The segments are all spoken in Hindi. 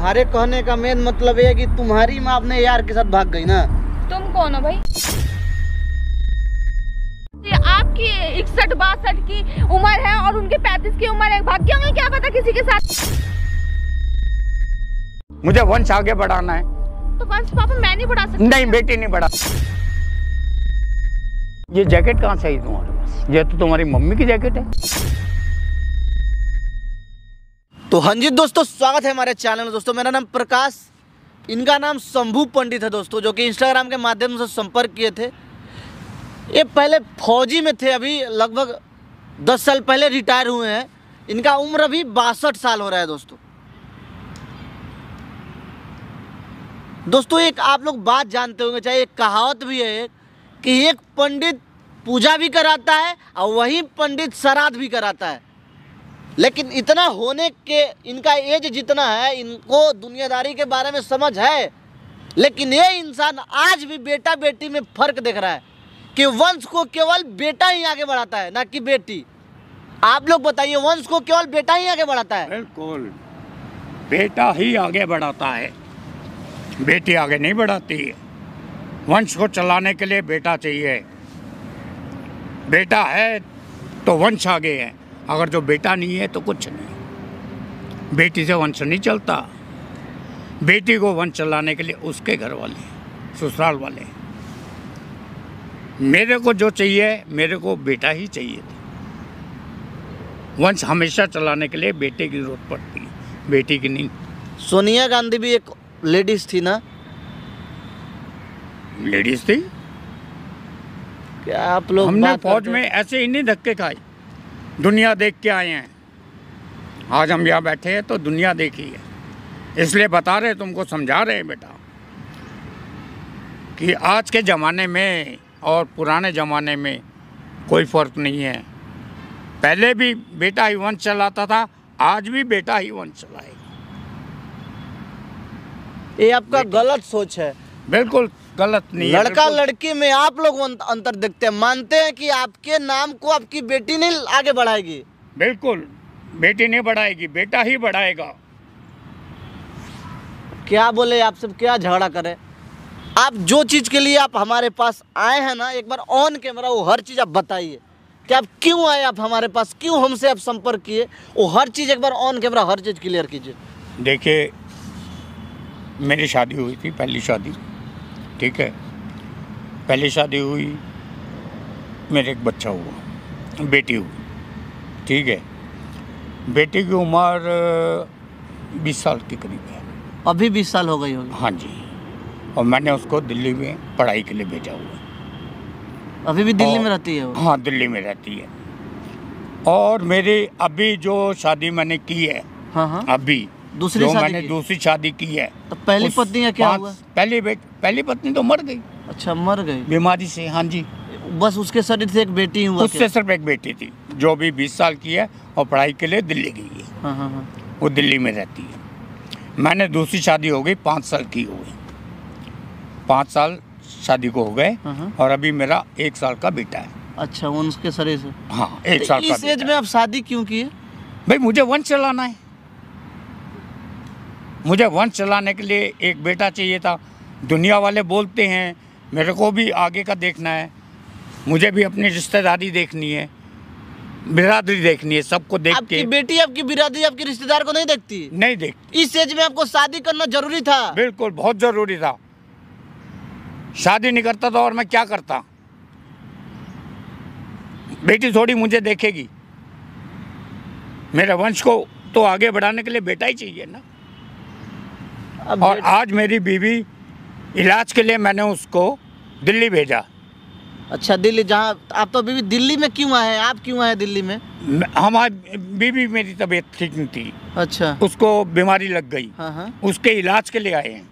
तुम्हारे कहने का मेन मतलब ये है कि तुम्हारी माँ अपने यार के साथ भाग गई ना। तुम कौन हो भाई? आपकी 61-62 की उम्र है और उनकी 35 की उम्र है, भाग गया क्या पता किसी के साथ। मुझे वंश आगे बढ़ाना है। तो वंश पापा मैं नहीं बढ़ा सकती। नहीं बेटी नहीं बढ़ा। ये जैकेट कहाँ से आई तुम्हारे पास? ये तो तुम्हारी मम्मी की जैकेट है। तो हाँ जी दोस्तों, स्वागत है हमारे चैनल में। दोस्तों मेरा नाम प्रकाश, इनका नाम शंभू पंडित है दोस्तों, जो कि इंस्टाग्राम के माध्यम से संपर्क किए थे। ये पहले फौजी में थे, अभी लगभग 10 साल पहले रिटायर हुए हैं। इनका उम्र अभी 62 साल हो रहा है दोस्तों एक आप लोग बात जानते होंगे, चाहे एक कहावत भी है कि एक पंडित पूजा भी कराता है और वही पंडित श्राद्ध भी कराता है। लेकिन इतना होने के इनका एज जितना है, इनको दुनियादारी के बारे में समझ है, लेकिन ये इंसान आज भी बेटा बेटी में फर्क देख रहा है कि वंश को केवल बेटा ही आगे बढ़ाता है, ना कि बेटी। आप लोग बताइए, वंश को केवल बेटा ही आगे बढ़ाता है? बिल्कुल, बेटा ही आगे बढ़ाता है, बेटी आगे नहीं बढ़ाती है। वंश को चलाने के लिए बेटा चाहिए। बेटा है तो वंश आगे है, अगर जो बेटा नहीं है तो कुछ नहीं। बेटी से वंश नहीं चलता। बेटी को वंश चलाने के लिए उसके घर वाले, ससुराल वाले। मेरे को जो चाहिए, मेरे को बेटा ही चाहिए था। वंश हमेशा चलाने के लिए बेटे की जरूरत पड़ती है, बेटी की नहीं। सोनिया गांधी भी एक लेडीज थी ना? लेडीज थी। क्या आप लोग हमने फौज में ऐसे ही नहीं धक्के खाए, दुनिया देख के आए हैं। आज हम यहाँ बैठे हैं तो दुनिया देखी है, इसलिए बता रहे, तुमको समझा रहे हैं बेटा कि आज के ज़माने में और पुराने ज़माने में कोई फ़र्क नहीं है। पहले भी बेटा ही वंश चलाता था, आज भी बेटा ही वंश चलाएगा। ये आपका गलत सोच है। बिल्कुल गलत नहीं है। लड़का लड़की में आप लोग अंतर देखते हैं, मानते हैं कि आपके नाम को आपकी बेटी नहीं आगे बढ़ाएगी। बिल्कुल, बेटी नहीं बढ़ाएगी, बेटा ही बढ़ाएगा। क्या बोले आप सब, क्या झगड़ा करें? आप जो चीज़ के लिए आप हमारे पास आए हैं ना, एक बार ऑन कैमरा वो हर चीज़ आप बताइए कि आप क्यों आए, आप हमारे पास क्यों हमसे आप संपर्क किए, वो हर चीज़ एक बार ऑन कैमरा हर चीज़ क्लियर कीजिए। देखिए, मेरी शादी हुई थी, पहली शादी, ठीक है। पहली शादी हुई, मेरे एक बच्चा हुआ, बेटी हुई, ठीक है। बेटी की उम्र 20 साल के करीब है। अभी 20 साल हो गई होगी? हाँ जी। और मैंने उसको दिल्ली में पढ़ाई के लिए भेजा हुआ। अभी भी दिल्ली में रहती है वो? हाँ, दिल्ली में रहती है। और मेरी अभी जो शादी मैंने की है, हाँ, अभी दूसरी शादी मैंने दूसरी शादी की है। तो पहली पत्नी का क्या हुआ? पहली पत्नी तो मर गई। अच्छा, मर गई बीमारी से। हाँ जी। बस उसके शरीर से एक बेटी हुआ? उससे सिर्फ एक बेटी थी, जो भी 20 साल की है और पढ़ाई के लिए दिल्ली गई है। हाँ। वो दिल्ली में रहती है। मैंने दूसरी शादी हो गई, 5 साल की हो गई। 5 साल शादी को हो गए और अभी मेरा 1 साल का बेटा है। अच्छा, उसके शरीर से? हाँ, 1 साल का। इस एज में आप शादी क्यों किए? भाई, मुझे वंश चलाना है। मुझे वंश चलाने के लिए एक बेटा चाहिए था। दुनिया वाले बोलते हैं, मेरे को भी आगे का देखना है। मुझे भी अपनी रिश्तेदारी देखनी है, बिरादरी देखनी है, सबको देख के। आपकी बेटी आपकी बिरादरी आपके रिश्तेदार को नहीं देखती? नहीं देखती। इस एज में आपको शादी करना जरूरी था? बिल्कुल, बहुत जरूरी था। शादी नहीं करता तो और मैं क्या करता? बेटी थोड़ी मुझे देखेगी। मेरे वंश को तो आगे बढ़ाने के लिए बेटा ही चाहिए ना। और आज मेरी बीवी, इलाज के लिए मैंने उसको दिल्ली भेजा। अच्छा, दिल्ली? जहाँ आप तो अभी भी दिल्ली में क्यों आए? आप क्यों आए दिल्ली में? हमारी बीवी, मेरी तबीयत ठीक नहीं थी। अच्छा। उसको बीमारी लग गई। हाँ। उसके इलाज के लिए आए हैं।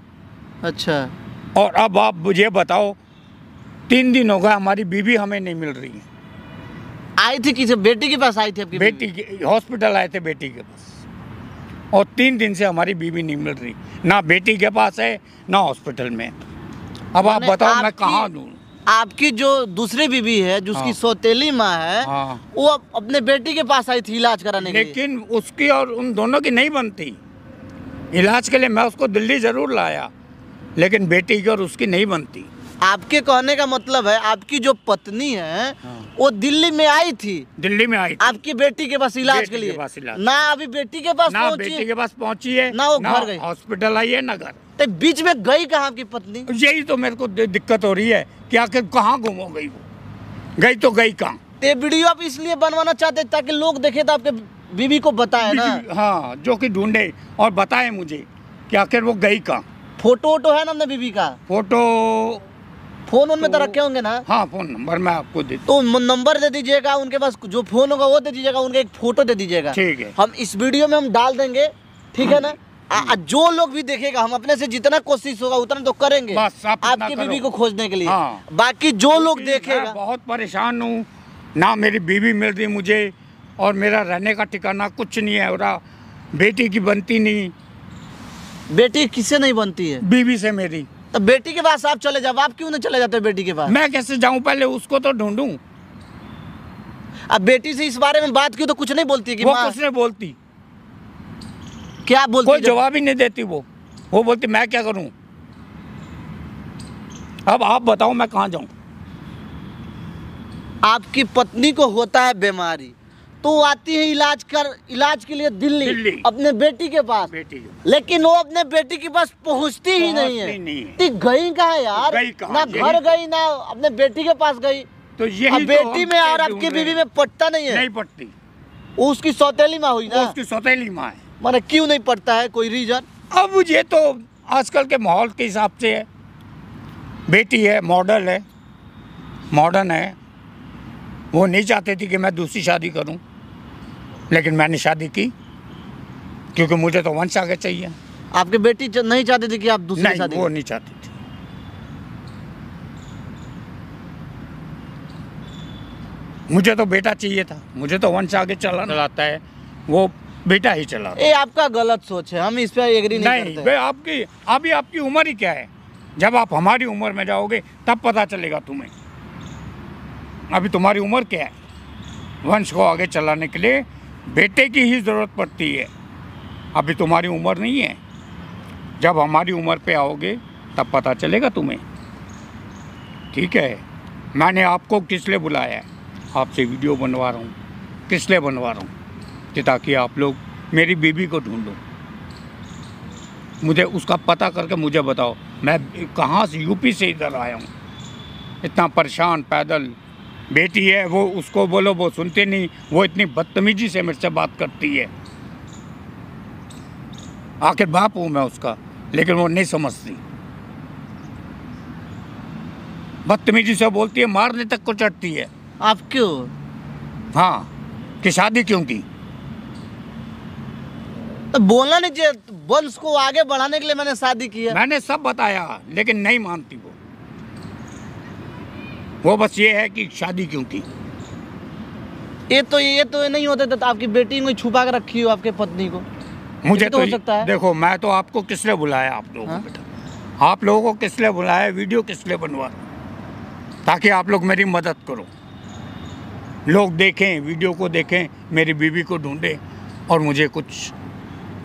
अच्छा। और अब आप मुझे बताओ, 3 दिन हो गए हमारी बीवी हमें नहीं मिल रही है। आई थी किसी बेटी के पास? आई थी आपकी बेटी के हॉस्पिटल आए थे, बेटी के पास। और 3 दिन से हमारी बीवी नहीं मिल रही, ना बेटी के पास है ना हॉस्पिटल में। अब आप बताओ मैं कहाँ दूँ? आपकी जो दूसरी बीवी है, जो उसकी सौतेली माँ है, वो अपने बेटी के पास आई थी इलाज कराने के लिए। लेकिन उसकी और उन दोनों की नहीं बनती। इलाज के लिए मैं उसको दिल्ली ज़रूर लाया, लेकिन बेटी की और उसकी नहीं बनती। आपके कहने का मतलब है आपकी जो पत्नी है वो दिल्ली में आई थी, दिल्ली में आई थी आपकी बेटी के पास इलाज के लिए, ना अभी बेटी के पास ना पहुंची, बेटी के पास पहुंची है, ना वो घर गई, हॉस्पिटल आई है, ना घर। तो बीच में गई कहाँ आपकी पत्नी? यही तो मेरे को दिक्कत हो रही है कि आखिर कहाँ गुम हो गई, वो गई तो गई कहाँ। ये वीडियो आप इसलिए बनवाना चाहते ताकि लोग देखे तो आपके बीवी को बताए ना। हाँ, जो कि ढूंढे और बताए मुझे कि आखिर वो गई कहाँ। फोटो वोटो है ना अपने बीवी का? फोटो फोन उनमें तो रखे होंगे ना? हाँ, फोन नंबर मैं आपको दे, तो नंबर दे दीजिएगा, उनके पास जो फोन होगा वो दे दीजिएगा, उनका एक फोटो दे दीजिएगा, ठीक है। हम इस वीडियो में हम डाल देंगे, ठीक है ना? जो लोग भी देखेगा हम अपने से जितना कोशिश होगा उतना तो करेंगे बस आपकी बीवी को खोजने के लिए। हाँ। बाकी जो लोग देखेगा, मैं बहुत परेशान हूँ, ना मेरी बीवी मिल रही मुझे, और मेरा रहने का ठिकाना कुछ नहीं है, और बेटी की बनती नहीं। बेटी किससे नहीं बनती है? बीवी से मेरी। तो बेटी के पास आप चले जाओ, आप क्यों नहीं चले जाते बेटी के पास? मैं कैसे जाऊं, पहले उसको तो ढूंढूं। अब बेटी से इस बारे में बात की तो कुछ नहीं बोलती कि वो माँ? कुछ नहीं बोलती, क्या बोलती? कोई जवाब ही नहीं देती। वो बोलती मैं क्या करूं, अब आप बताओ मैं कहाँ जाऊं। आपकी पत्नी को होता है बीमारी तो वो आती है इलाज के लिए दिल्ली अपने बेटी के पास, लेकिन वो अपने बेटी के पास पहुंचती ही नहीं है। तो गई कहाँ यार? ना घर गई ना अपने बेटी के पास गई। तो यही बेटी में और आपकी बीवी में पटता नहीं है? नहीं पटती। वो उसकी सौतेली माँ हुई ना? उसकी सौतेली माँ है। माने क्यों नहीं पटता है, कोई रीजन? अब ये तो आजकल के माहौल के हिसाब से है। बेटी है, मॉडल है, मॉडर्न है, वो नहीं चाहती थी कि मैं दूसरी शादी करूं, लेकिन मैंने शादी की क्योंकि मुझे तो वंश आगे चाहिए। आपकी बेटी नहीं चाहती थी कि आप दूसरी शादी? वो नहीं चाहती थी। मुझे तो बेटा चाहिए था, मुझे तो वंश आगे चलाता है, वो बेटा ही चला। ये आपका गलत सोच है, हम इस पे एग्री नहीं करते। आपकी उम्र ही क्या है? जब आप हमारी उम्र में जाओगे तब पता चलेगा तुम्हें। अभी तुम्हारी उम्र क्या है? वंश को आगे चलाने के लिए बेटे की ही ज़रूरत पड़ती है। अभी तुम्हारी उम्र नहीं है, जब हमारी उम्र पे आओगे तब पता चलेगा तुम्हें, ठीक है? मैंने आपको किस लिए बुलाया है? आपसे वीडियो बनवा रहा हूँ। किस लिए बनवा रहा हूँ? कि ताकि आप लोग मेरी बीवी को ढूंढो, मुझे उसका पता करके मुझे बताओ। मैं कहाँ से, यूपी से इधर आया हूँ, इतना परेशान पैदल। बेटी है, वो उसको बोलो वो सुनते नहीं, वो इतनी बदतमीजी से मेरे से बात करती है। आखिर बाप हूँ मैं उसका, लेकिन वो नहीं समझती, बदतमीजी से बोलती है, मारने तक को चढ़ती है। आप क्यों? हाँ, कि शादी क्यों की? तो बोलना नहीं चाहिए, वंश को आगे बढ़ाने के लिए मैंने शादी की है। मैंने सब बताया, लेकिन नहीं मानती वो बस ये है कि शादी क्यों की। ये तो नहीं होता तो आपकी बेटी को छुपा कर रखी हो, आपके पत्नी को? मुझे तो हो सकता है। देखो, मैं तो आपको किस लिए बुलाया, आप लोगों को बेटा, आप लोगों को किस लिए बुलाया, वीडियो किस लिए बनवा, ताकि आप लोग मेरी मदद करो, लोग देखें, वीडियो को देखें, मेरी बीवी को ढूंढें और मुझे कुछ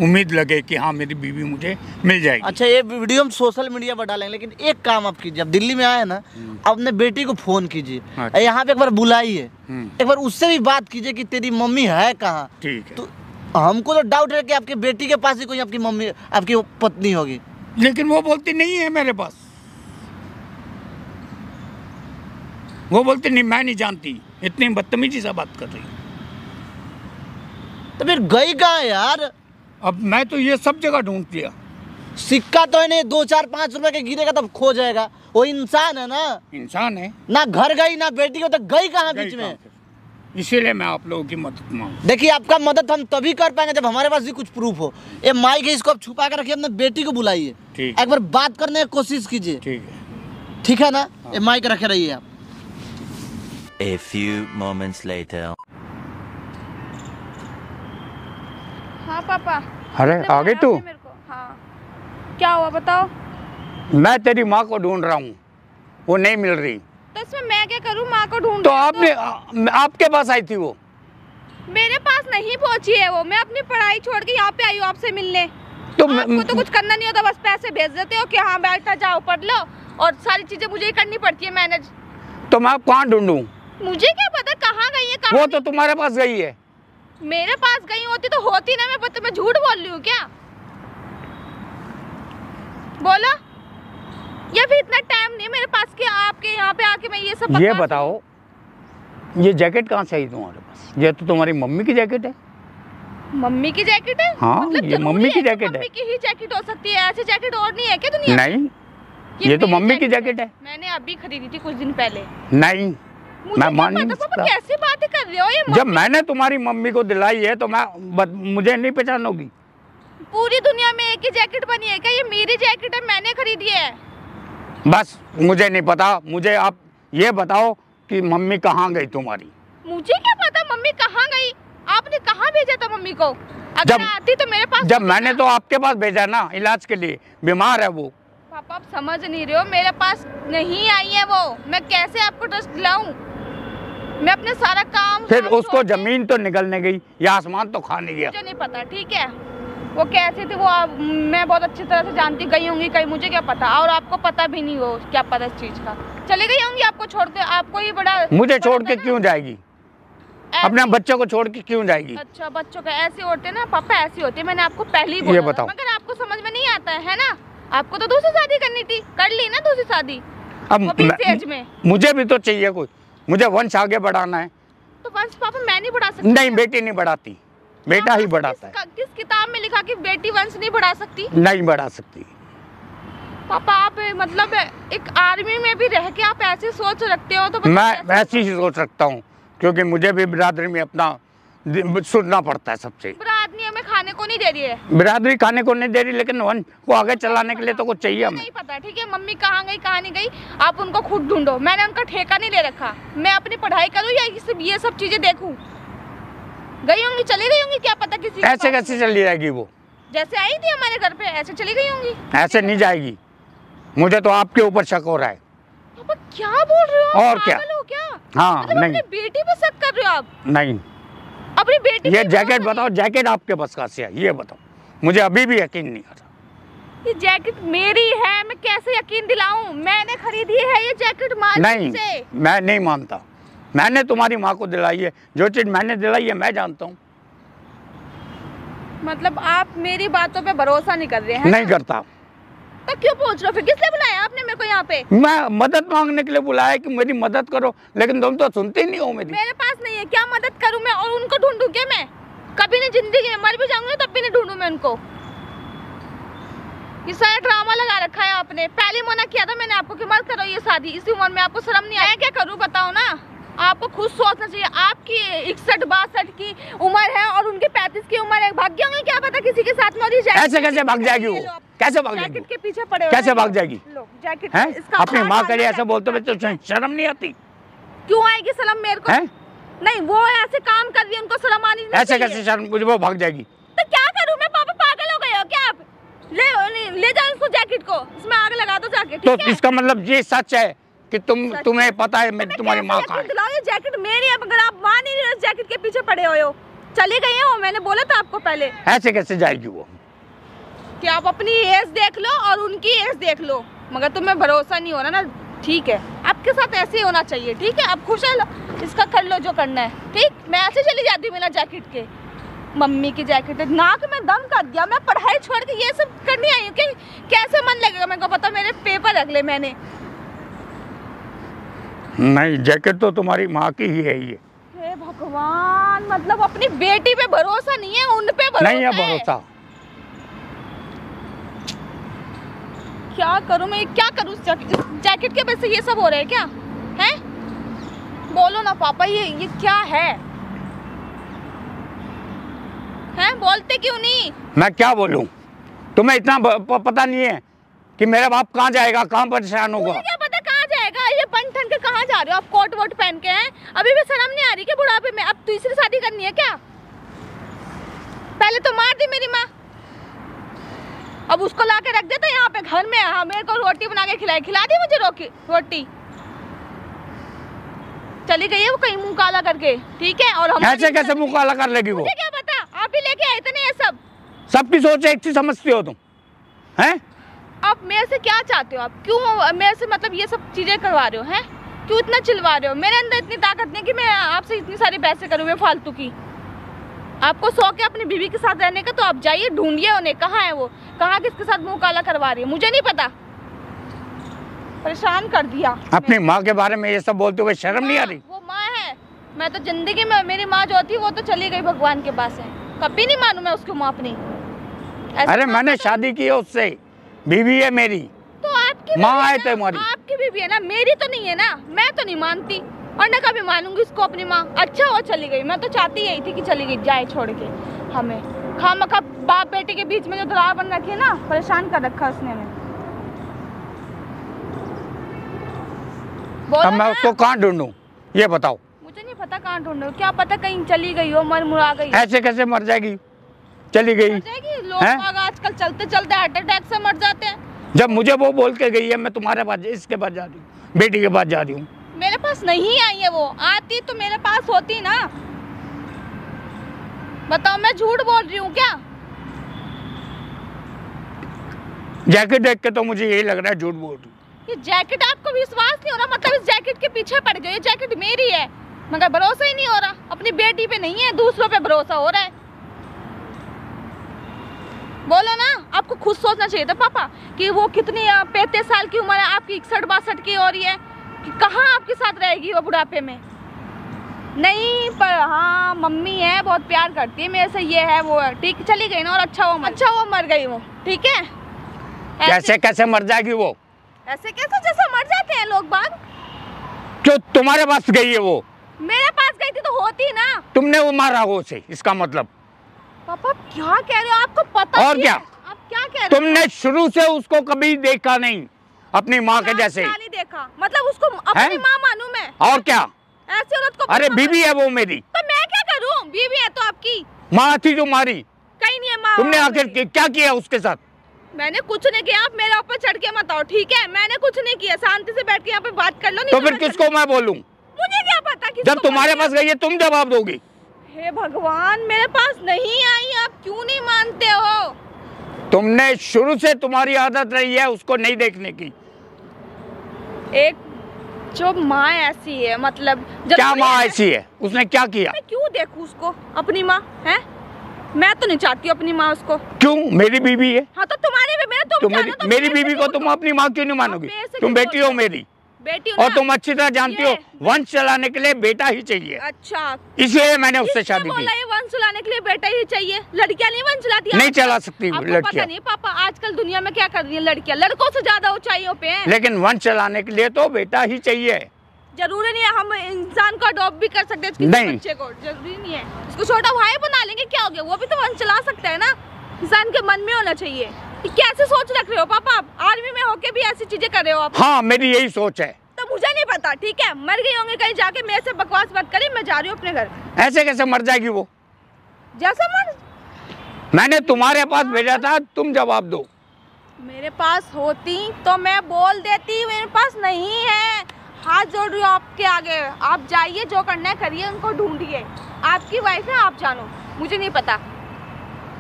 उम्मीद लगे कि हाँ मेरी बीवी मुझे मिल जाएगी। अच्छा, ये वीडियो हम सोशल मीडिया पर डालेंगे, लेकिन एक काम आप कीजिए, अब दिल्ली में आए ना, अपने बेटी को फोन कीजिए। अच्छा। यहाँ पे एक बार बुलाइए, एक बार उससे भी बात कीजिए कि तेरी मम्मी है कहाँ। ठीक है। तो हमको तो डाउट है कि आपकी बेटी के पास ही कोई आपकी मम्मी, आपकी पत्नी होगी, लेकिन वो बोलती नहीं है मेरे पास, वो बोलती नहीं, मैं नहीं जानती, इतनी बदतमीजी से बात कर रही। तो फिर गई कहाँ यार? अब मैं तो ये सब जगह ढूंढ लिया। सिक्का तो है नहीं, 2, 4, 5 रुपए के गिरेगा तब खो जाएगा। वो इंसान है ना, इंसान है ना घर गई ना बेटी को, तो गई कहाँ बीच में? इसीलिए मैं आप लोगों की मदद मांगू। देखिए, आपका मदद हम तभी कर पाएंगे जब हमारे पास भी कुछ प्रूफ हो। ये माइक है, इसको आप छुपा कर रखिए, अपने बेटी को बुलाइए, एक बार बात करने की कोशिश कीजिए। ठीक है ना? ये माइक रखे रहिए आप। A few moments later. हाँ पापा। अरे आ गई तू? मेरे को हाँ, क्या हुआ बताओ? मैं तेरी माँ को ढूंढ रहा हूँ, वो नहीं मिल रही। तो इसमें मैं क्या करूँ? माँ को ढूंढ तो आपके पास आई थी वो? मेरे पास नहीं पहुँची है वो, मैं अपनी पढ़ाई छोड़ के यहाँ पे आई हूँ आपसे मिलने। तो आपको तो कुछ करना नहीं होता, बस पैसे भेज देते हो कि हाँ बैठा जाओ पढ़ लो, और सारी चीजें मुझे ही करनी पड़ती है मैनेज। तो मैं कहाँ ढूंढूं? मुझे क्या पता कहाँ गई है, कहाँ वो तो तुम्हारे पास गई है। मेरे पास गई होती तो होती ना, मैं पता मैं झूठ बोल रही हूँ क्या? बोलो, या फिर इतना टाइम नहीं मेरे पास कि आपके यहाँ पे आके मैं ये सब ये बताओ, ये जैकेट कहाँ से आई तुम्हारे पास? ये तो तुम्हारी मम्मी की जैकेट है। मम्मी की जैकेट है? हाँ, मतलब ये जरूरी मम्मी की है कि जैकेट है। मम्मी की ही जैकेट हो सकती है, ऐसी जैकेट और नहीं है क्या दुनिया? नहीं, ये तो मेरी मम्मी की जैकेट है। मैंने अभी खरीदी थी कुछ दिन पहले। नहीं, मैं मान नहीं पापा सकता। कैसी बातें कर रहे हो ये? जब मैंने तुम्हारी मम्मी को दिलाई है तो मुझे नहीं पहचानोगी? पूरी दुनिया में एक ही जैकेट बनी है क्या? ये मेरी जैकेट है, मैंने खरीदी है। बस मुझे नहीं पता, मुझे आप ये बताओ कि मम्मी कहाँ गई तुम्हारी? मुझे क्या पता मम्मी कहाँ गई? आपने कहाँ भेजा था मम्मी को? अगर आती तो मेरे पास। जब मैंने तो आपके पास भेजा ना, इलाज के लिए, बीमार है वो। पापा आप समझ नहीं रहे हो, मेरे पास नहीं आई है वो, मैं कैसे आपको ट्रस्ट दिलाऊं? मैं अपने सारा काम फिर उसको जमीन तो निकलने गई या आसमान तो खाने गया? मुझे नहीं पता, ठीक है वो कैसे थे वो मैं बहुत अच्छी तरह से जानती, गई होंगी कहीं, मुझे क्या पता, और आपको पता भी नहीं हो क्या पता इस चीज का। चले गई होंगी आपको छोड़ के, आपको ही बड़ा। मुझे छोड़ के क्यों जाएगी? अपने बच्चों को छोड़ के क्यों जाएगी? अच्छा, बच्चों का ऐसे होते ना पापा, ऐसे होते, मैंने आपको पहले ही बोला, बताओ। मगर आपको समझ में नहीं आता है ना? आपको तो दूसरी शादी करनी थी, कर ली ना दूसरी शादी। अब मुझे भी तो चाहिए कोई, मुझे वंश आगे बढ़ाना है। तो वंश पापा मैं नहीं बढ़ा सकती? नहीं, बेटी नहीं बढ़ाती, बेटा ही बढ़ाता है। किस किताब में लिखा कि बेटी वंश नहीं बढ़ा सकती? नहीं बढ़ा सकती। पापा आप मतलब एक आर्मी में भी रह के आप ऐसे सोच रखते हो? तो मैं ऐसी ही सोच रखता हूँ, क्योंकि मुझे भी बिरादरी में अपना सुनना पड़ता है सबसे। बिरादरी हमें खाने को नहीं दे रही है। बिरादरी खाने को नहीं दे रही, लेकिन वंश को आगे चलाने के लिए तो कुछ चाहिए हमें। नहीं पता, ठीक है मम्मी कहाँ गई कहाँ नहीं गई, आप उनको खुद ढूंढो, मैंने उनका ठेका नहीं ले रखा। मैं अपनी पढ़ाई करूँ या ये सब चीजें देखूं? गई होंगी, चली गई होंगी, क्या पता किसी। ऐसे कैसे चली जाएगी वो? जैसे आई थी हमारे घर पे ऐसे चली गई होंगी। ऐसे नहीं जाएगी, मुझे तो आपके ऊपर शक हो रहा है। पापा क्या बोल रहे हो? और क्या? हो क्या? हाँ, मतलब नहीं, अपनी बेटी पे शक कर रहे हो आप? नहीं, अपनी बेटी ये जैकेट बताओ, जैकेट आपके बस का से है ये बताओ, मुझे अभी भी यकीन नहीं आ रहा। ये जैकेट मेरी है, मैं कैसे यकीन दिलाऊं? मैंने खरीदी है ये जैकेट मार्केट से। नहीं, मैं नहीं मानता, मैंने तुम्हारी माँ को दिलाई है, जो चीज मैंने दिलाई है मैं जानता हूँ। मतलब आप मेरी बातों पे भरोसा नहीं कर रहे हैं? नहीं करता। तो क्यों पूछ रहे हो फिर? किस लिए बुलाया आपने मेरे को यहाँ पे? मैं मदद मांगने के लिए बुलाया कि मेरी मदद करो, लेकिन तुम तो सुनते ही नहीं हो मेरी। मेरे पास नहीं है, क्या मदद करूं मैं? और उनको ढूंढूं क्या मैं? कभी नहीं, जिंदगी में मर भी जाऊंगी तब भी नहीं ढूंढूं मैं उनको। ये सारा ड्रामा लगा रखा है आपने। पहले मना किया था मैंने आपको कि मत करो ये शादी, इसी उम्र में आपको शर्म नहीं आया? क्या करूं बताओ ना, आपको खुद सोचना चाहिए। आपकी 61-62 की उम्र है और उनकी 35 की उम्र है, भाग गई क्या पता किसी के साथ में। ऐसे कैसे भाग जाएगी वो? कैसे भाग जाएगी? जैकेट के पीछे पड़े कैसे भाग जाएगी? जैकेट है? अपनी माँ के लिए ऐसे बोलते हुए तो शर्म नहीं आती? क्यों आएगी शर्म मेरे को? नहीं, वो ऐसे काम कर रही है, उनको शर्म आनी नहीं। ऐसे कैसे शर्म? मुझे वो भाग जाएगी तो क्या करूं मैं? पापा पागल हो गए हो क्या आप? ले जाओ उसको, जैकेट को, इसमें आग लगा दो जाके। तो इसका मतलब ये सच है कि तुम्हें पता है मैं तुम्हारी माँ कहाँ है? ये जैकेट मेरी है, अगर आप मान ही नहीं रहे जैकेट के पीछे पड़े हुए हो। चली गई है वो, मैंने बोला था आपको पहले। ऐसे कैसे जाएगी वो? कि आप अपनी एज देख लो और उनकी एज देख लो, मगर तुम्हें भरोसा नहीं हो रहा ना, ठीक है? आपके साथ ऐसे ही होना चाहिए, ठीक है? आप खुश है, इसका कर लो जो करना है, ठीक? मैं ऐसे चली जाती हूँ बिना जैकेट के। मम्मी की जैकेट है, नाक में दम कर दिया। मैं पढ़ाई छोड़ के ये सब करने आई हूँ कि कैसे मन लगेगा मेरे को पता, मेरे पेपर अगले मैंने। नहीं, जैकेट तो तुम्हारी माँ की ही है ये। हे भगवान, मतलब अपनी बेटी पे भरोसा नहीं है, उन पे भरोसा नहीं है भरोसा। क्या करूं मैं, क्या करूं? जैकेट के वजह से ये सब हो रहा है क्या? हैं? बोलो ना पापा, ये क्या है? हैं? बोलते क्यों नहीं? मैं क्या बोलूं? तुम्हें इतना पता नहीं है कि मेरा बाप कहाँ जाएगा, कहाँ परेशान होगा? मुझे क्या पता कहाँ जाएगा? ये बन ठन के कहाँ जा रहे हो आप? कोट वोट पहन के हैं? अभी भी शर्म नहीं आ रही क्या बुढ़ापे में? अब तीसरी शादी करनी है क्या? पहले तो मार दी मेरी माँ, अब उसको ला के रख देता यहाँ पे घर में। हाँ, मेरे को रोटी बना के खिला दी मुझे रोटी। चली गई है वो कहीं मुंह काला करके, ठीक है? और हम ऐसे कैसे मुंह काला कर लेगी वो? मुझे क्या पता, आप ही लेके आए थे ना ये सब। सबकी सोच एक सी समझती हो तुम, हैं? आप मेरे से क्या चाहते हो? आप क्यों मेरे से मतलब ये सब चीजें करवा रहे हो हैं? क्यों इतना चिल्ला रहे हो? मेरे अंदर इतनी ताकत नहीं कि मैं आपसे इतनी सारी पैसे करूँ फालतू की। आपको शौक है अपनी बीवी के साथ रहने का, तो आप जाइए ढूंढिए उन्हें, कहाँ है वो, कहाँ किसके साथ मुंह काला करवा रही है, मुझे नहीं पता। परेशान कर दिया। अपनी माँ के बारे में ये सब बोलते हुए शर्म नहीं आ रही? वो माँ है, मैं तो जिंदगी में मेरी माँ जो थी वो तो चली गई भगवान के पास है, कभी नहीं मानू मैं उसको माँ अपनी। अरे मैंने शादी की है उससे, बीवी है मेरी, तो आपकी माँ है तुम्हारी। आपकी बीवी है ना, मेरी तो नहीं है ना, मैं तो नहीं मानती और न कभी मानूंगी उसको अपनी माँ। अच्छा वो चली गई, मैं तो चाहती यही थी कि चली गई जाए छोड़ के हमें। खामखा बाप बेटे के बीच में जो दरार बन रखी है ना, परेशान कर रखा उसने हमें। अब मैं उसको कहाँ ढूंढूं ये बताओ? मुझे नहीं पता कहाँ ढूंढो, क्या पता कहीं चली गई हो, मर मुरा गई। ऐसे कैसे मर जाएगी? चली गई? लोग आजकल चलते चलते हार्ट अटैक से मर जाते हैं। जब मुझे वो बोल के गई है मैं तुम्हारे पास इसके पास जा रही हूँ, बेटी के पास जा रही हूँ। मेरे पास नहीं आई है वो, आती तो मेरे पास होती ना। बताओ मैं झूठ बोल रही हूँ क्या? जैकेट देख के तो मुझे यही लग रहा है झूठ बोल रही हूँ। ये जैकेट आपको विश्वास नहीं हो रहा? मतलब इस जैकेट के पीछे पड़ गए, ये जैकेट मेरी है मगर भरोसा ही नहीं हो रहा। अपनी बेटी पे नहीं है, दूसरों पे भरोसा हो रहा है। बोलो ना, आपको खुद सोचना चाहिए था पापा कि वो कितनी 35 साल की उम्र है, आपकी 61-62 की हो रही है, कि कहाँ आपके साथ रहेगी वो बुढ़ापे में। नहीं पर हाँ मम्मी है, बहुत प्यार करती है मेरे से, ये है वो है, ठीक चली गई ना। और अच्छा वो मर गई वो, ठीक है। कैसे कैसे मर जाएगी वो? ऐसे कैसे जैसे मर जाते हैं लोग बाग। जो तुम्हारे पास गई है वो? मेरे पास गई थी तो होती ना। तुमने वो मारा हो उसे, इसका मतलब? पापा क्या कह रहे हो? आपको पता और क्या? आप क्या कह रहे हो? तुमने शुरू से उसको कभी देखा नहीं अपनी माँ के जैसे? नहीं देखा, मतलब उसको अपनी माँ मानूं मैं? और क्या? ऐसे औरत को? अरे बीवी है वो मेरी। तो मैं क्या करूं? बीवी है तो आपकी। माँ थी जो मारी। कहीं नहीं है माँ। तुमने आखिर क्या किया उसके साथ? मैंने कुछ नहीं किया, आप मेरे ऊपर चढ़ के मत आओ, ठीक है? मैंने कुछ नहीं किया, शांति से बैठ के यहाँ पे बात कर लो। नहीं तो फिर किसको मैं बोलूं? मुझे क्या पता? जब तुम्हारे पास गई है तुम जवाब दोगी। हे भगवान, मेरे पास नहीं आई, आप क्यों नहीं मानते हो? तुमने शुरू से तुम्हारी आदत रही है उसको नहीं देखने की। एक जो माँ ऐसी है, मतलब क्या माँ ऐसी है? उसने क्या किया? मैं क्यों देखूं उसको अपनी माँ है? मैं तो नहीं चाहती अपनी माँ उसको। क्यों? मेरी बीवी है। हाँ तो तुम्हारी भी, तो मेरी बीवी को तुम अपनी माँ क्यों नहीं मानोगी? तुम बेटी हो मेरी, बेटी और तुम अच्छी तरह जानती हो वंश चलाने के लिए बेटा ही चाहिए। अच्छा, इसलिए मैंने उससे शादी की। ये वंश चलाने के लिए बेटा ही चाहिए? लड़कियां नहीं वंश चलाती? नहीं चला सकती लड़कियां। पता नहीं पापा आजकल दुनिया में क्या कर रही है लड़कियां, लड़कों से ज्यादा ऊंचाइयों पे हैं। लेकिन वंश चलाने के लिए तो बेटा ही चाहिए। जरूरी नहीं है हम इंसान को अडॉप्ट भी कर सकते हैं नहीं, बच्चे को, जरूरी नहीं है। उसको छोटा भाई बना लेंगे, क्या हो गया? वो भी तो वंश चला सकता है ना। इंसान के मन में होना चाहिए। कैसे सोच रख रहे हो पापा आप? आर्मी में होके भी ऐसी चीजें कर रहे हो आप? हाँ मेरी यही सोच है। तो मुझे नहीं पता, ठीक है? मर गई होंगे कहीं जाके, मेरे से बकवास मत करिए, मैं जा रही हूँ अपने घर। ऐसे कैसे मर जाएगी वो? जैसा मर, मैंने तुम्हारे पास भेजा था, तुम जवाब दो। मेरे पास होती तो मैं बोल देती, मेरे पास नहीं है। हाथ जोड़ रही हूँ आपके आगे, आप जाइए, जो करना है करिए, उनको ढूंढिए। आपकी वाइफ है, आप जानो, मुझे नहीं पता,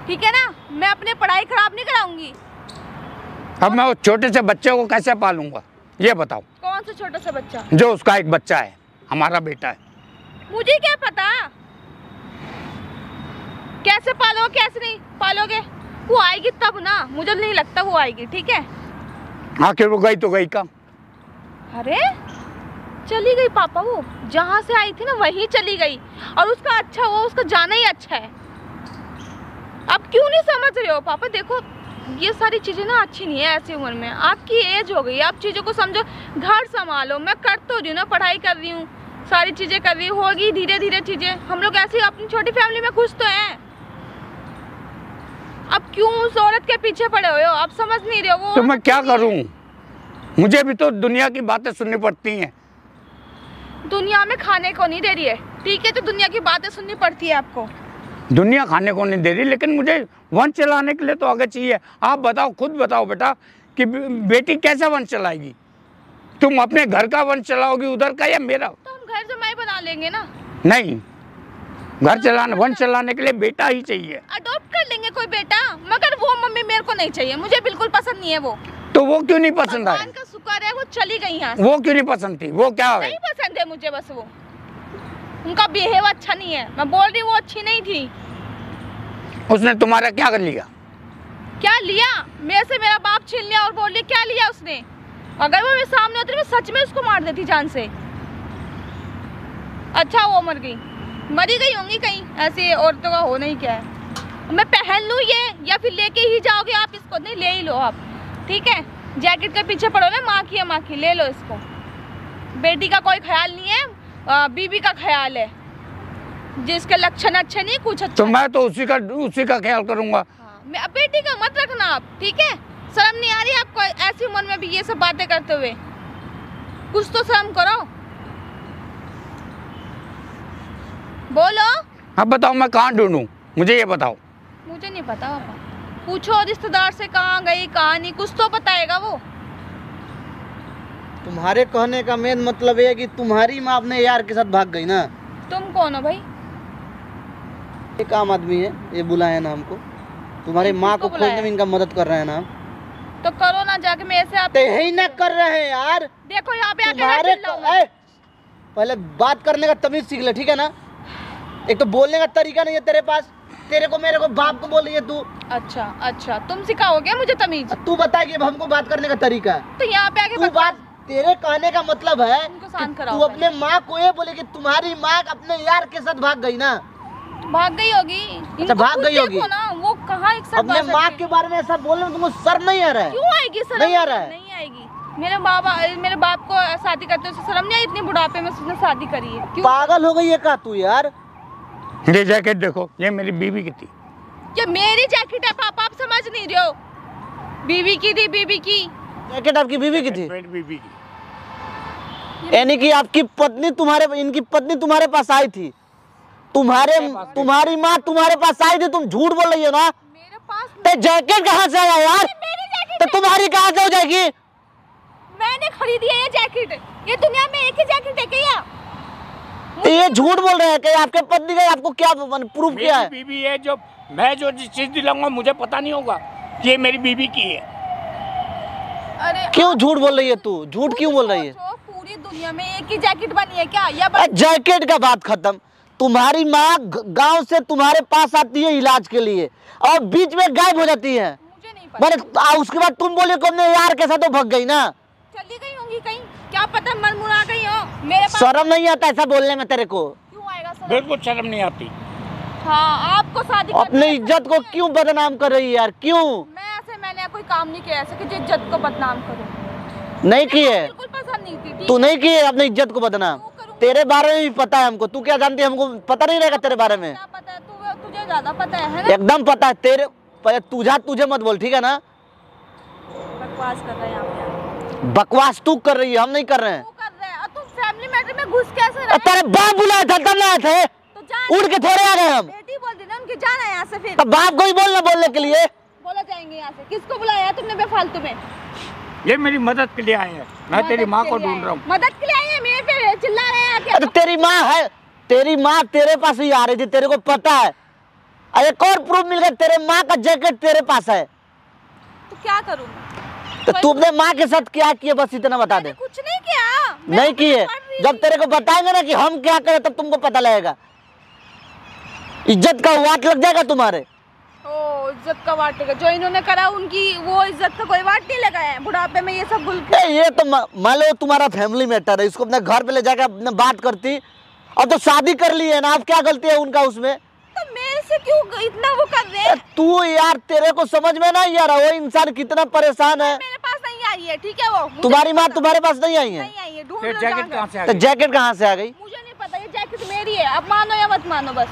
ठीक है ना? मैं अपनी पढ़ाई खराब नहीं कराऊंगी। अब मैं उस छोटे से बच्चे को कैसे पालूंगा ये बताओ? कौन सा छोटा सा बच्चा? जो उसका एक बच्चा है, हमारा बेटा है। मुझे क्या पता कैसे पालो कैसे नहीं पालोगे? वो आएगी तब ना, मुझे नहीं लगता वो आएगी, ठीक है? आखिर वो गई तो गई कहाँ? अरे चली गई पापा, वो जहाँ से आई थी ना वहीं चली गई, और उसका अच्छा हुआ, उसका जाना ही अच्छा है। आप क्यों नहीं समझ रहे हो पापा? देखो ये सारी चीजें ना अच्छी नहीं है ऐसी उम्र में, आपकी एज हो गई, आप चीजों को समझो, घर संभालो। मैं कर तो रही हूँ ना, पढ़ाई कर रही हूँ, सारी चीजें कर रही हूँ, होगी धीरे धीरे चीजें। हम लोग ऐसे अपनी छोटी फैमिली में खुश तो हैं। अब क्यों उस औरत के पीछे पड़े हुए हो? आप समझ नहीं रहे हो? वो तो मैं क्या करूं? मुझे भी तो दुनिया की बातें सुननी पड़ती हैं। दुनिया में खाने को नहीं दे रही है, ठीक है? तो दुनिया की बातें सुननी पड़ती है आपको। दुनिया खाने को नहीं दे रही, लेकिन मुझे वंश चलाने के लिए तो आगे चाहिए। आप बताओ, खुद बताओ बेटा कि बेटी कैसे वंश चलाएगी? तुम अपने घर का वंश चलाओगी उधर का, या मेरा? तो हम घर जमाई बना लेंगे ना। नहीं, घर चलाने, वंश चलाने के लिए बेटा ही चाहिए। अडॉप्ट कर लेंगे कोई बेटा, मगर वो मम्मी मेरे को नहीं चाहिए, मुझे बिल्कुल पसंद नहीं है वो। तो वो क्यों नहीं पसंद आया? भगवान का शुक्र है वो चली गई यहाँ से। वो क्यों नहीं पसंद थी? वो क्या है? नहीं पसंद है मुझे बस वो, उनका बिहेव अच्छा नहीं है। मैं बोल रही हूँ वो अच्छी नहीं थी। उसने तुम्हारा क्या कर लिया? क्या लिया? मेरे से मेरा बाप छीन लिया और बोल लिया क्या लिया उसने। अगर वो मेरे सामने होती मैं सच में उसको मार देती जान से। अच्छा वो मर गई, मरी गई होंगी कहीं, ऐसे औरतों का होना ही क्या है। मैं पहन लूँ ये या फिर लेके ही जाओगे आप इसको? नहीं ले ही लो आप, ठीक है। जैकेट के पीछे पड़ो ना, माँ की है माँ की, ले लो इसको। बेटी का कोई ख्याल नहीं है, बीबी का ख्याल है। जिसके लक्षण अच्छे नहीं कुछ अच्छा। तो मैं तो उसी का ख्याल करूंगा। हाँ, मैं बेटी का मत रखना आप, ठीक है। शर्म नहीं आ रही आपको ऐसी उम्र में भी ये सब बातें करते हुए? कुछ तो शर्म करो, बोलो। अब बताओ मैं कहाँ ढूंढूं, मुझे ये बताओ। मुझे नहीं पता पापा, पूछो रिश्तेदार से कहाँ गई कहाँ नहीं, कुछ तो बताएगा वो। तुम्हारे कहने का मेन मतलब ये है कि तुम्हारी माँ अपने यार के साथ भाग गई ना। तुम कौन हो भाई? एक आम आदमी है, ये बुलाया ना हमको। तुम्हारी माँ को खोजने में इनका मदद कर रहे हैं ना। तो करो ना जाके, मेरे से आप यही ना कर रहे हैं यार। देखो यहाँ पे आके तुम्हारे चिल्लाओ मत। पहले बात करने का तमीज सीख ले, ठीक है ना। एक तो बोलने का तरीका नहीं है तेरे पास। तेरे को मेरे को बाप को बोल रही है तू। अच्छा अच्छा, तुम सिखाओगे मुझे तमीज? तू बता कि अब हमको बात करने का तरीका है। तो यहाँ पे आके तू बात, तेरे कहने का मतलब है उनको शांत कि कराओ तू अपने माँ को ये बोले कि तुम्हारी माँ अपने यार के साथ भाग गई ना। भाग गई होगी। अच्छा, भाग गई होगी ना, वो कहाँ एक साथ अपने माँ के बारे में ऐसा बोलने में तुमको शर्म नहीं आ रहा है? क्यों आएगी शर्म? नहीं आ रहा है? नहीं आएगी। मेरे बाप को शादी करते उसे शर्म नहीं आई? इतनी बुढ़ापे में उसने शादी करी है, क्यों? पागल हो गई है का तू यार? ये जैकेट देखो, ये मेरी बीवी की थी। ये मेरी जैकेट है पापा, आप समझ नहीं रहे हो। बीवी की थी, बीवी की जैकेट आपकी बीवी की थी? मेरी बीवी की। यानी कि आपकी पत्नी इनकी पत्नी तुम्हारे पास आई थी? तुम्हारी माँ तुम्हारे पास आई थी? तुम झूठ बोल रही हो ना। मेरे पास तो जैकेट कहाँ से आया यार? मेरी जैकेट तो तुम्हारी कहाँ से हो जाएगी? मैंने खरीदी है ये जैकेट। ये दुनिया में एक ही जैकेट है क्या? तो ये झूठ बोल रहे हैं कि आपके पत्नी का आपको क्या प्रूफ किया है? मेरी बीवी है, जो मैं जो चीज दिलाऊंगा मुझे पता नहीं होगा कि ये मेरी बीवी की है। अरे क्यों झूठ बोल रही है तू? झूठ क्यों बोल रही है? पूरी दुनिया में एक ही जैकेट बनी है क्या? या जैकेट का बात खत्म। तुम्हारी माँ गांव से तुम्हारे पास आती है इलाज के लिए और बीच में गायब हो जाती है। मुझे नहीं पता। उसके बाद तुम बोले कि अपने यार के साथ तो भाग गई ना। चली गई होंगी कहीं, क्या पता मर मुरा गई हो। मेरे पास शर्म नहीं आता ऐसा बोलने में तेरे को? क्यों आएगा शर्म? बिल्कुल शर्म नहीं आती। हाँ, आपको शादी अपनी इज्जत को क्यों बदनाम कर रही है यार? क्यों? मैंने कोई काम नहीं किया ऐसे कि जो इज्जत को बदनाम करूं। नहीं किए? बिल्कुल पसंद नहीं थी। तू नहीं किए अपनी इज्जत को बदनाम? तेरे बारे में भी पता है हमको। तू क्या जानती है? हमको पता नहीं रहेगा तेरे बारे में? क्या पता है? तुझे ज्यादा पता है ना? एकदम पता है तेरे। तुझे मत बोल, ठीक है ना। बकवास कर रहे हैं आप। बकवास तू कर रही है, हम नहीं कर रहे हैं। तू कर रहे हैं। तुम फैमिली मैटर में घुस कैसे रहे? तेरे बाप बुलाया था तब ना आए थे? तो जान, उड़ के थोड़े आ गए हम। बेटी बोल दी ना उनकी, जाना है यहाँ से। फिर तो बाप को ही बोलना बोलने के लिए। बोला जाएंगे यहाँ से। किसको बुलाया तुमने बेफालतू में? ये मेरी मदद के लिए आए हैं। मैं तेरी माँ को ढूंढ रहा हूँ। मदद के लिए आई है? मेरे पे चिल्ला रहे हैं क्या? तो तेरी माँ है, तेरी माँ तेरे पास ही आ रही थी, तेरे को पता है। एक और प्रूफ मिल गया, तेरे माँ का जैकेट तेरे पास है। तो क्या करूँ? तो तू अपने माँ के साथ क्या किए बस इतना बता दे। कुछ नहीं किया। नहीं किए? जब तेरे को बताएंगे ना कि हम क्या करें तब तुमको पता लगेगा। इज्जत का वाट लग जाएगा तुम्हारे। ओ, इज्जत का वाट लगा? जो इन्होंने करा उनकी वो इज्जत का कोई वाट नहीं लगाया है। बुढ़ापे में ये सब भूल के। ये तो मान लो तुम्हारा फैमिली मैटर है, इसको अपने घर पे ले जाकर अपने बात करती। और तो शादी कर ली है ना, अब क्या गलती है उनका उसमें? तो मेरे से क्यों इतना वो कर रहे हैं? तू यार, तेरे को समझ में नहीं आ रहा वो इंसान कितना परेशान है। मेरे पास नहीं आई है, ठीक है। वो तुम्हारी माँ तुम्हारे पास नहीं आई है? नहीं आई है। ढूंढ फिर लो जैकेट जाकर। कहाँ से आ तो गई? जैकेट कहाँ से आ गई? मुझे नहीं पता, ये जैकेट मेरी है। अब मानो या मत मानो, बस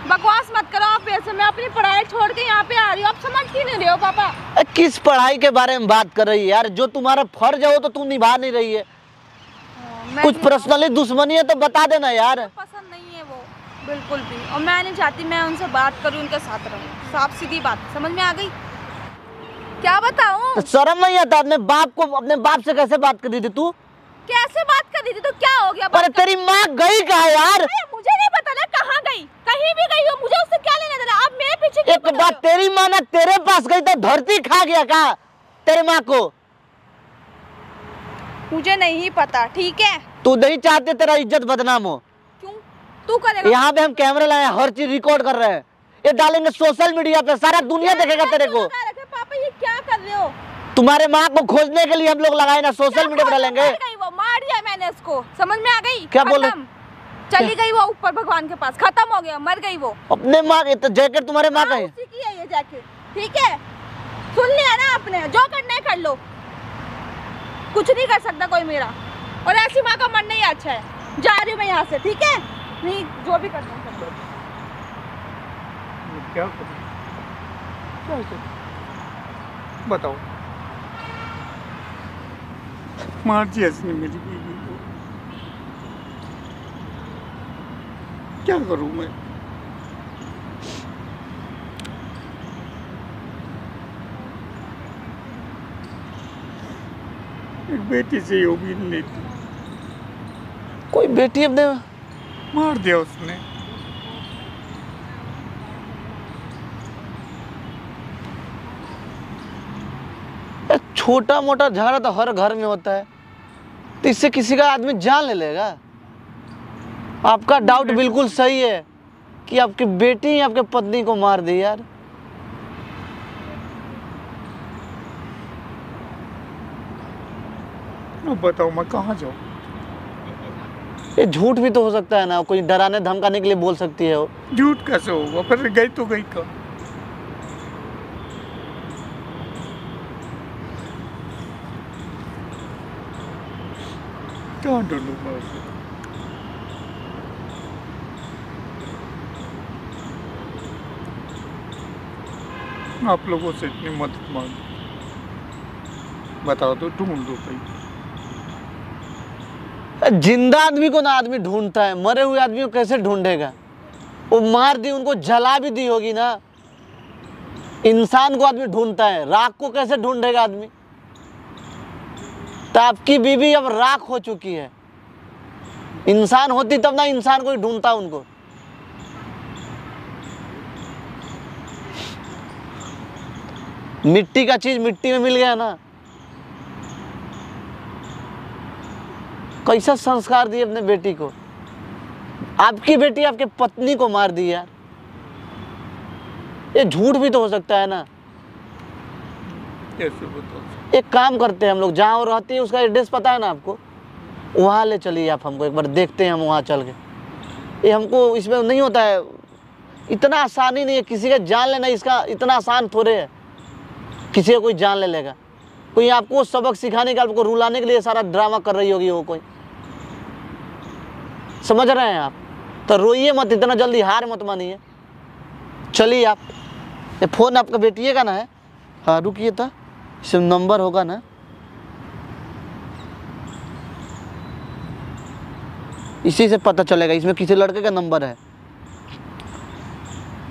बकवास मत करो आप ऐसे। मैं अपनी पढ़ाई छोड़ के यहाँ पे आ रही हूँ, आप समझ क्यों नहीं रहे हो पापा? किस पढ़ाई के बारे में बात कर रही है यार? जो तुम्हारा फर्ज है वो तो तुम निभा नहीं रही है। कुछ पर्सनली दुश्मनी है तो बता देना यार। पसंद नहीं है वो बिल्कुल भी, और मैं नहीं चाहती मैं उनसे बात करूँ, उनके साथ रहूँ। साफ सीधी बात समझ में आ गई? क्या बताऊँ? तो शर्म नहीं आता? अपने बाप से कैसे बात कर रही थी तू? कैसे बात कर रही थी? तो क्या हो गया? पर तेरी माँ गई कहाँ यार? मुझे नहीं पता ना कहाँ गई, कहीं भी गई हो, मुझे उससे क्या लेना देना? आप मेरे पीछे क्यों एक पड़ रहे बात, हो? तेरी माँ ना तेरे पास गई तो धरती खा गया क्या तेरे माँ को? मुझे नहीं पता, ठीक है? तू नहीं चाहते तेरा इज्जत बदनाम हो? क्यों? तू करेगा? यहाँ पे हम कैमरे लाए हैं, हर चीज रिकॉर्ड कर रहे हैं, ये डालेंगे सोशल मीडिया पे, सारा दुनिया देखेगा तेरे को। पापा ये क्या कर रहे हो? तुम्हारे माँ को खोजने के लिए हम लोग लगाए ना, सोशल मीडिया पे डालेंगे। मर गई वो, मार दिया मैंने उसको, समझ में आ गई? क्या बोल रहे? खत्म। चली गई वो ऊपर भगवान के पास, खत्म हो गया, मर गई वो। अपने माँ के तो जैकेट तुम्हारे माँ का है। उसी की है ये जैकेट, ठीक है? सुन लिया ना आपने, जो करना है कर लो, कुछ नहीं कर सकता कोई मेरा। और ऐसी माँ का मरना ही अच्छा है। जा रही हूँ मैं यहाँ से, ठीक है? नहीं, जो भी करना है कर लो। क्या करूं? क्या करूं? बताओ। मार दिया इसने मेरी बीवी को, क्या करूं मैं? एक बेटी से ये उम्मीद नहीं थी, कोई बेटी अपने मार दिया उसने। छोटा मोटा झगड़ा तो हर घर में होता है, तो इससे किसी का आदमी जान ले लेगा? आपका डाउट बिल्कुल सही है कि आपकी बेटी ही आपके पत्नी को मार दी यार। अब बताओ मैं कहाँ जाऊँ? ये झूठ भी तो हो सकता है ना, कोई डराने धमकाने के लिए बोल सकती है वो। झूठ कैसे होगा? फिर गई तो गई कहाँ? कहाँ ढूंढूं मैं उसे? आप लोगों से इतनी मदद मांग, बताओ तो, ढूंढ दो भाई। जिंदा आदमी को ना आदमी ढूंढता है, मरे हुए आदमी को कैसे ढूंढेगा? वो मार दी, उनको जला भी दी होगी ना। इंसान को आदमी ढूंढता है, राख को कैसे ढूंढेगा आदमी? तो आपकी बीवी अब राख हो चुकी है। इंसान होती तब ना इंसान को ही ढूंढता उनको। मिट्टी का चीज मिट्टी में मिल गया ना। कैसा संस्कार दिए अपने बेटी को? आपकी बेटी आपके पत्नी को मार दी यार। ये झूठ भी तो हो सकता है ना। कैसे बताओ? एक काम करते हैं हम लोग, जहाँ वो रहती है उसका एड्रेस पता है ना आपको, वहाँ ले चलिए आप हमको, एक बार देखते हैं हम वहाँ चल के। ये हमको इसमें नहीं होता है, इतना आसानी नहीं है किसी का जान लेना, इसका इतना आसान थोड़े है किसी का कोई जान ले लेगा। कोई आपको सबक सिखाने का, आपको रुलाने के लिए सारा ड्रामा कर रही होगी वो कोई, समझ रहे हैं आप? तो रोइए मत, इतना जल्दी हार मत मानिए। चलिए आप, ये फ़ोन आपका बेटिए का ना है? हाँ रुकिए, तो इसमें नंबर होगा ना। इसी से पता चलेगा, इसमें किसी लड़के का नंबर है।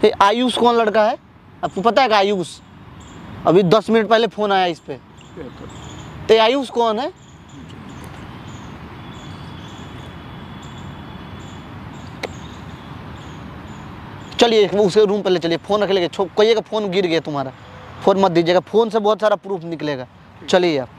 ये आयुष कौन लड़का है आपको पता है? आयुष अभी 10 मिनट पहले फ़ोन आया इस पे। तो आयुष कौन है? चलिए उसके रूम पर ले चलिए, फ़ोन रख लेंगे। कहिएगा फ़ोन गिर गया तुम्हारा, फ़ोन मत दीजिएगा, फ़ोन से बहुत सारा प्रूफ निकलेगा। चलिए आप।